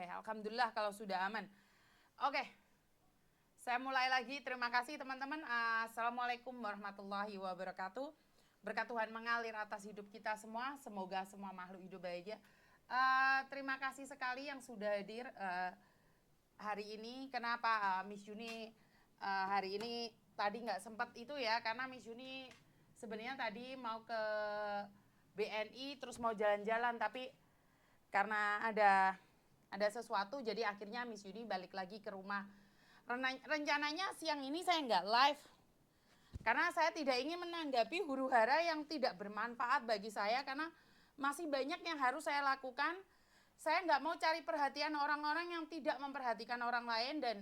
Oke, alhamdulillah kalau sudah aman. Oke, saya mulai lagi. Terima kasih teman-teman. Assalamualaikum warahmatullahi wabarakatuh. Berkat Tuhan mengalir atas hidup kita semua. Semoga semua makhluk hidup bahagia. Terima kasih sekali yang sudah hadir hari ini. Kenapa Miss Juni hari ini tadi nggak sempat itu ya? Karena Miss Juni sebenarnya tadi mau ke BNI terus mau jalan-jalan, tapi karena ada sesuatu jadi akhirnya Miss Yuni balik lagi ke rumah. Rencananya siang ini saya nggak live karena saya tidak ingin menanggapi huru-hara yang tidak bermanfaat bagi saya, karena masih banyak yang harus saya lakukan. Saya nggak mau cari perhatian orang-orang yang tidak memperhatikan orang lain, dan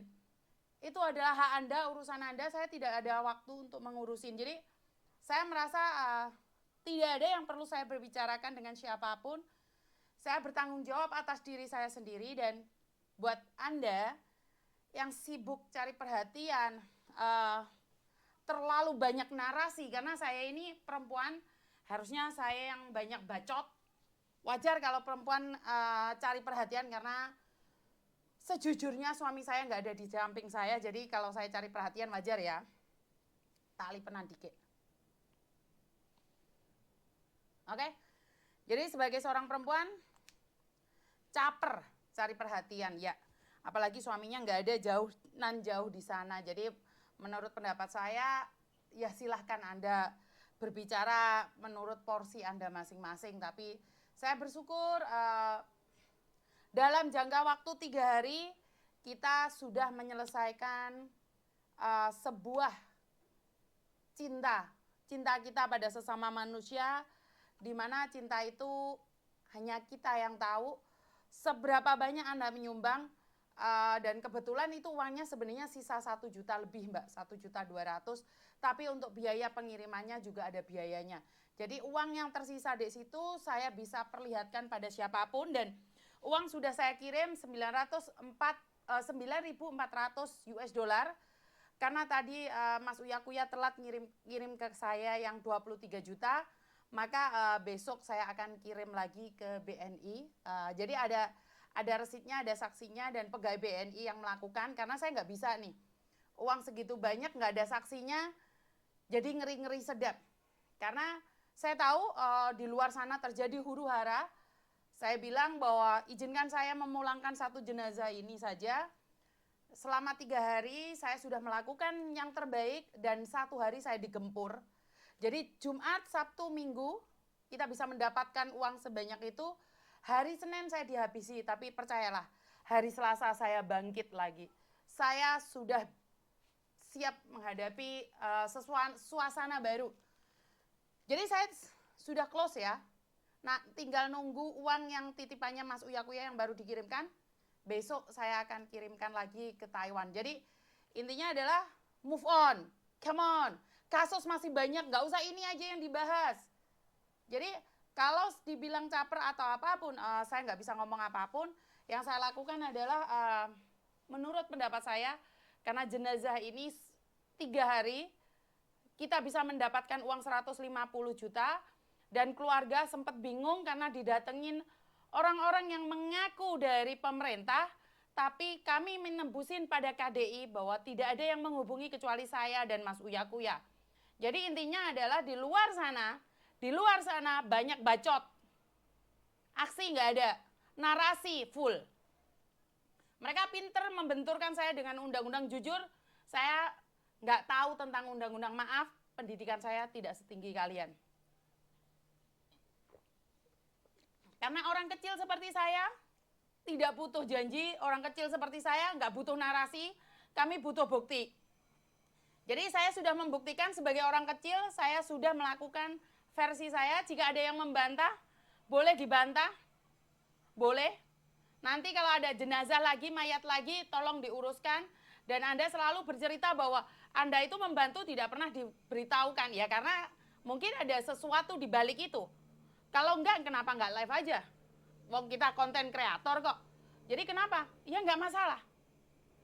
itu adalah hak Anda, urusan Anda. Saya tidak ada waktu untuk mengurusin. Jadi saya merasa tidak ada yang perlu saya berbicarakan dengan siapapun. Saya bertanggung jawab atas diri saya sendiri. Dan buat Anda yang sibuk cari perhatian, terlalu banyak narasi, karena saya ini perempuan, harusnya saya yang banyak bacot. Wajar kalau perempuan cari perhatian, karena sejujurnya suami saya nggak ada di samping saya, jadi kalau saya cari perhatian wajar ya. Tali penan dikit. Oke? Jadi sebagai seorang perempuan, caper cari perhatian ya, apalagi suaminya nggak ada jauh di sana. Jadi menurut pendapat saya ya silahkan Anda berbicara menurut porsi Anda masing-masing, tapi saya bersyukur dalam jangka waktu 3 hari kita sudah menyelesaikan sebuah cinta kita pada sesama manusia, di mana cinta itu hanya kita yang tahu seberapa banyak Anda menyumbang, dan kebetulan itu uangnya sebenarnya sisa 1 juta lebih Mbak, 1.200.000, tapi untuk biaya pengirimannya juga ada biayanya. Jadi uang yang tersisa di situ saya bisa perlihatkan pada siapapun, dan uang sudah saya kirim 9.400 US dollar, karena tadi Mas Uya telat ngirim ke saya yang 23 juta. Maka besok saya akan kirim lagi ke BNI. Jadi ada resitnya, ada saksinya, dan pegawai BNI yang melakukan, karena saya nggak bisa nih uang segitu banyak nggak ada saksinya, jadi ngeri-ngeri sedap. Karena saya tahu di luar sana terjadi huru-hara. Saya bilang bahwa izinkan saya memulangkan 1 jenazah ini saja. Selama 3 hari saya sudah melakukan yang terbaik, dan 1 hari saya digempur. Jadi Jumat, Sabtu, Minggu kita bisa mendapatkan uang sebanyak itu. Hari Senin saya dihabisi, tapi percayalah hari Selasa saya bangkit lagi. Saya sudah siap menghadapi suasana baru. Jadi saya sudah close ya. Nah, tinggal nunggu uang yang titipannya Mas Uya yang baru dikirimkan. Besok saya akan kirimkan lagi ke Taiwan. Jadi intinya adalah move on, come on. Kasus masih banyak, nggak usah ini aja yang dibahas. Jadi kalau dibilang caper atau apapun, saya nggak bisa ngomong apapun. Yang saya lakukan adalah menurut pendapat saya, karena jenazah ini 3 hari kita bisa mendapatkan uang 150 juta, dan keluarga sempat bingung karena didatengin orang-orang yang mengaku dari pemerintah, tapi kami menembusin pada KDI bahwa tidak ada yang menghubungi kecuali saya dan Mas Uya. Jadi intinya adalah di luar sana banyak bacot, aksi nggak ada, narasi full. Mereka pinter membenturkan saya dengan undang-undang. Jujur, saya nggak tahu tentang undang-undang, maaf, pendidikan saya tidak setinggi kalian. Karena orang kecil seperti saya tidak butuh janji, orang kecil seperti saya nggak butuh narasi, kami butuh bukti. Jadi saya sudah membuktikan sebagai orang kecil, saya sudah melakukan versi saya. Jika ada yang membantah, boleh dibantah, boleh. Nanti kalau ada jenazah lagi, mayat lagi, tolong diuruskan. Dan Anda selalu bercerita bahwa Anda itu membantu tidak pernah diberitahukan. Ya karena mungkin ada sesuatu di balik itu. Kalau enggak, kenapa enggak live aja? Wong kita konten kreator kok. Jadi kenapa? Ya enggak masalah.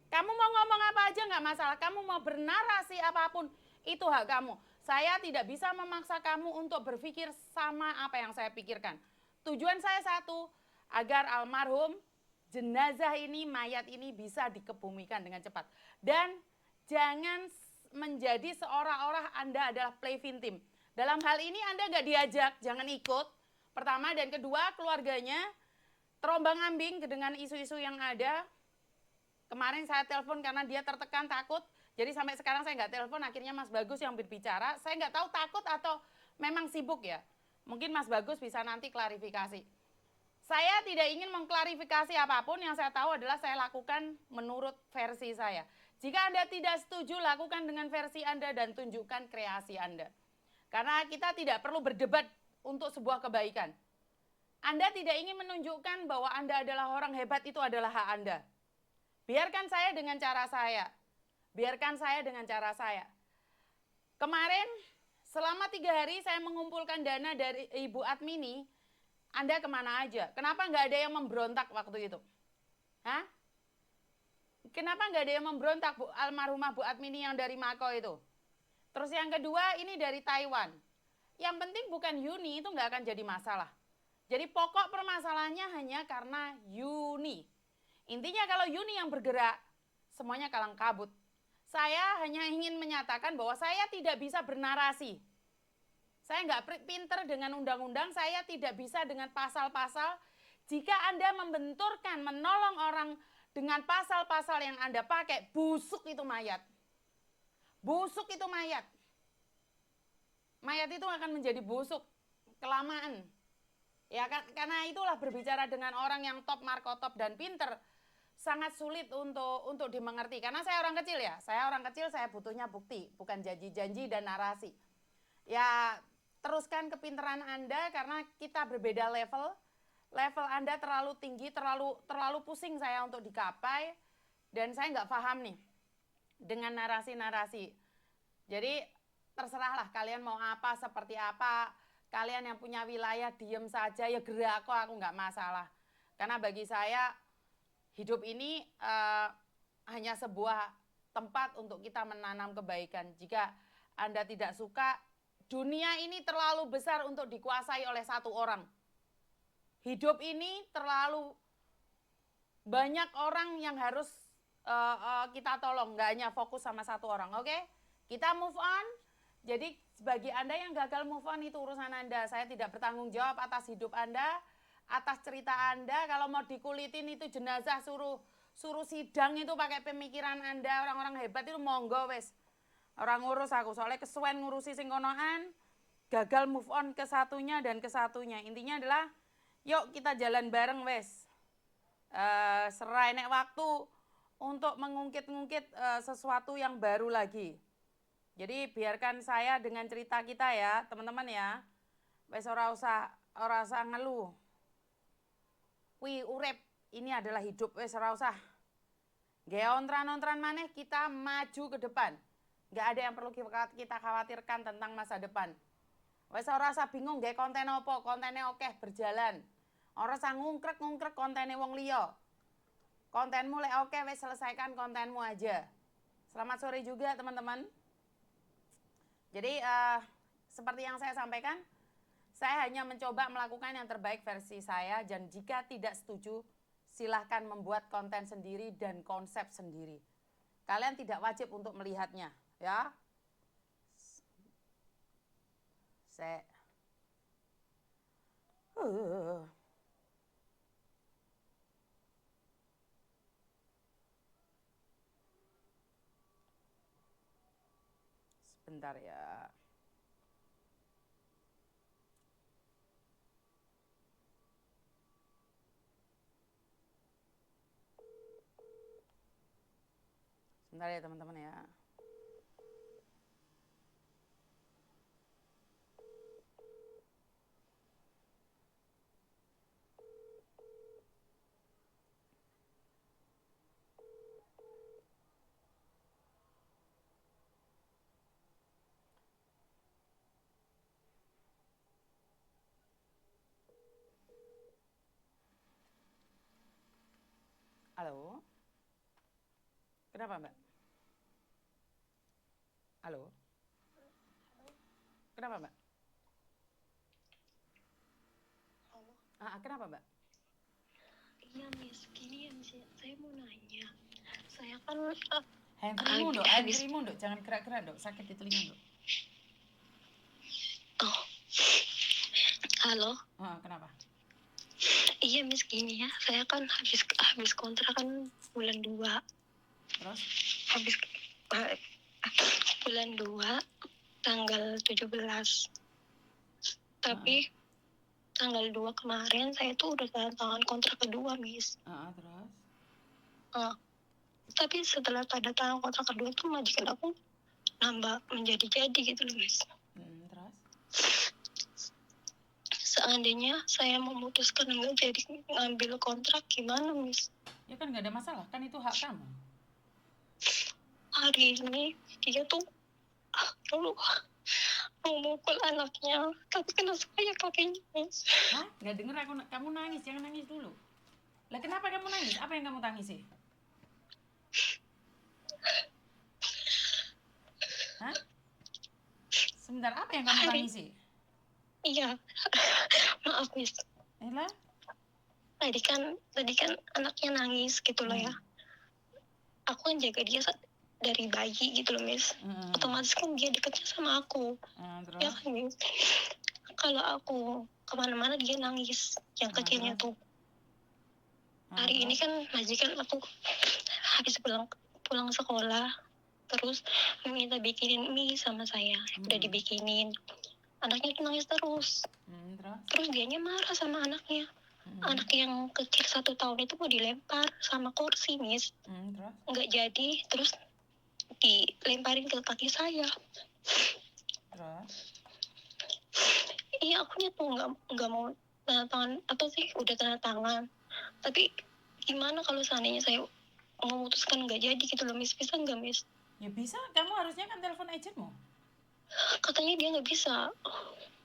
Kamu mau ngomong apa aja nggak masalah. Kamu mau bernarasi apapun, itu hak kamu. Saya tidak bisa memaksa kamu untuk berpikir sama apa yang saya pikirkan. Tujuan saya satu, agar almarhum jenazah ini, mayat ini bisa dikebumikan dengan cepat. Dan jangan menjadi seolah-olah Anda adalah play victim. Dalam hal ini Anda nggak diajak, jangan ikut. Pertama, dan kedua, keluarganya terombang-ambing dengan isu-isu yang ada. Kemarin saya telepon karena dia tertekan, takut. Jadi sampai sekarang saya nggak telepon, akhirnya Mas Bagus yang berbicara. Saya nggak tahu takut atau memang sibuk ya. Mungkin Mas Bagus bisa nanti klarifikasi. Saya tidak ingin mengklarifikasi apapun, yang saya tahu adalah saya lakukan menurut versi saya. Jika Anda tidak setuju, lakukan dengan versi Anda dan tunjukkan kreasi Anda. Karena kita tidak perlu berdebat untuk sebuah kebaikan. Anda tidak ingin menunjukkan bahwa Anda adalah orang hebat, itu adalah hak Anda. Biarkan saya dengan cara saya. Biarkan saya dengan cara saya. Kemarin, selama 3 hari saya mengumpulkan dana dari Ibu Admini. Anda kemana aja? Kenapa nggak ada yang memberontak waktu itu? Hah? Kenapa nggak ada yang memberontak, Bu, almarhumah Bu Admini yang dari Mako itu? Terus yang kedua, ini dari Taiwan. Yang penting bukan Yuni, itu nggak akan jadi masalah. Jadi pokok permasalahannya hanya karena Yuni. Intinya kalau Yuni yang bergerak, semuanya kalang kabut. Saya hanya ingin menyatakan bahwa saya tidak bisa bernarasi. Saya nggak pinter dengan undang-undang, saya tidak bisa dengan pasal-pasal. Jika Anda membenturkan, menolong orang dengan pasal-pasal yang Anda pakai, busuk itu mayat. Busuk itu mayat. Mayat itu akan menjadi busuk, kelamaan. Ya, karena itulah berbicara dengan orang yang top, markotop, dan pinter, sangat sulit untuk dimengerti. Karena saya orang kecil ya, saya butuhnya bukti, bukan janji-janji dan narasi. Ya, teruskan kepintaran Anda karena kita berbeda level. Level Anda terlalu tinggi, terlalu pusing saya untuk digapai. Dan saya nggak paham nih dengan narasi-narasi. Jadi terserahlah kalian mau apa, seperti apa. Kalian yang punya wilayah diem saja, ya gerak kok, aku nggak masalah. Karena bagi saya hidup ini hanya sebuah tempat untuk kita menanam kebaikan. Jika Anda tidak suka, dunia ini terlalu besar untuk dikuasai oleh satu orang. Hidup ini terlalu banyak orang yang harus kita tolong, nggak hanya fokus sama satu orang, oke? Kita move on. Jadi bagi Anda yang gagal move on, itu urusan Anda. Saya tidak bertanggung jawab atas hidup Anda, atas cerita Anda. Kalau mau dikulitin itu jenazah, suruh sidang itu pakai pemikiran Anda. Orang-orang hebat itu monggo wes. Orang ngurus aku, soalnya kesuwen ngurusi sing konoan, gagal move on ke satunya dan ke satunya. Intinya adalah, yuk kita jalan bareng wes. Serai nek waktu untuk mengungkit-ungkit sesuatu yang baru lagi. Jadi biarkan saya dengan cerita kita ya, teman-teman ya. Wes ora usah ngeluh. Wi urip, ini adalah hidup, wes ora usah. Gaya ontran-ontran maneh, kita maju ke depan. Nggak ada yang perlu kita khawatirkan tentang masa depan. Wes ora usah bingung gaya konten apa, kontennya oke berjalan. Ora usah ngungkrek kontennya wong liya. Kontenmu lek oke, wes selesaikan kontenmu aja. Selamat sore juga teman-teman. Jadi seperti yang saya sampaikan, saya hanya mencoba melakukan yang terbaik versi saya, dan jika tidak setuju, silahkan membuat konten sendiri dan konsep sendiri. Kalian tidak wajib untuk melihatnya, ya. Sebentar ya. Sebentar ya teman-teman ya. Halo? Kenapa Mbak? Halo? Kenapa Mbak? Halo. Kenapa Mbak? Iya Miss, gini ya Miss, saya mau nanya. Saya kan Handfree-mu, Dok. Jangan gerak-gerak, Dok. Sakit di telinga, Dok. oh, halo. Kenapa? Iya Miss, gini ya. Saya kan habis kontrak kan bulan 2. Terus? Habis bulan 2 tanggal 17. Tapi tanggal 2 kemarin saya tuh udah tanda tangan kontrak kedua, Miss. Terus? Tapi setelah tanda tangan kontrak kedua tuh majikan aku nambah menjadi-jadi gitu loh, Miss. Terus? Seandainya saya memutuskan enggak jadi ngambil kontrak, gimana, Miss? Ya kan nggak ada masalah, kan itu hak kamu. Hari ini dia tuh mau mukul anaknya, tapi kena saya kakinya, Miss. Hah? Nggak denger kamu nangis, jangan nangis dulu. Lah kenapa kamu nangis? Apa yang kamu tangisi? Hah? Sebentar, apa yang kamu tangisi? Iya, maaf Miss. Lah? Tadi kan anaknya nangis gitu loh ya. Aku kan jaga dia dari bayi gitu loh Miss. Otomatis kan dia dekatnya sama aku. Terus? Ya kan Miss. Kalau aku kemana-mana dia nangis, yang kecilnya terus? tuh. Hari ini kan majikan aku habis pulang sekolah, terus minta bikinin mie sama saya. Udah dibikinin. Anaknya tuh nangis terus. Terus dianya marah sama anaknya. Anak yang kecil 1 tahun itu mau dilempar sama kursi, Miss. Terus? Nggak jadi, terus dilemparin ke kaki saya. Terus? Iya, akunya tuh nggak mau tanda tangan, apa sih, udah tanda tangan. Tapi gimana kalau seandainya saya memutuskan nggak jadi gitu loh, Miss? Bisa nggak, Miss? Ya bisa, kamu harusnya kan telepon agentmu. Katanya dia nggak bisa.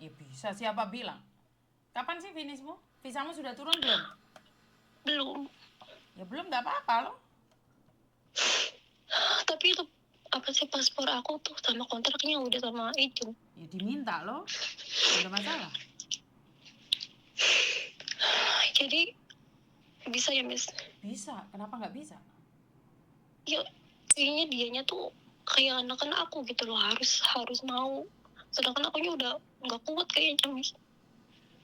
Ya bisa, siapa bilang? Kapan sih finishmu? Visamu sudah turun belum? Belum. Ya belum, nggak apa-apa loh. Tapi itu apa sih, paspor aku tuh sama kontraknya udah sama agent. Ya diminta loh, nggak ada masalah. Jadi bisa ya, Miss? Bisa, kenapa nggak bisa? Ya, kayaknya dianya tuh kayak anak-anak aku gitu loh, harus mau. Sedangkan akunya udah nggak kuat kayaknya, Miss.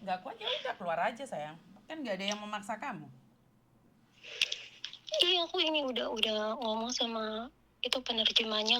Nggak kuat ya udah keluar aja sayang. Kan nggak ada yang memaksa kamu. Iya, aku ini udah ngomong sama itu penerjemahnya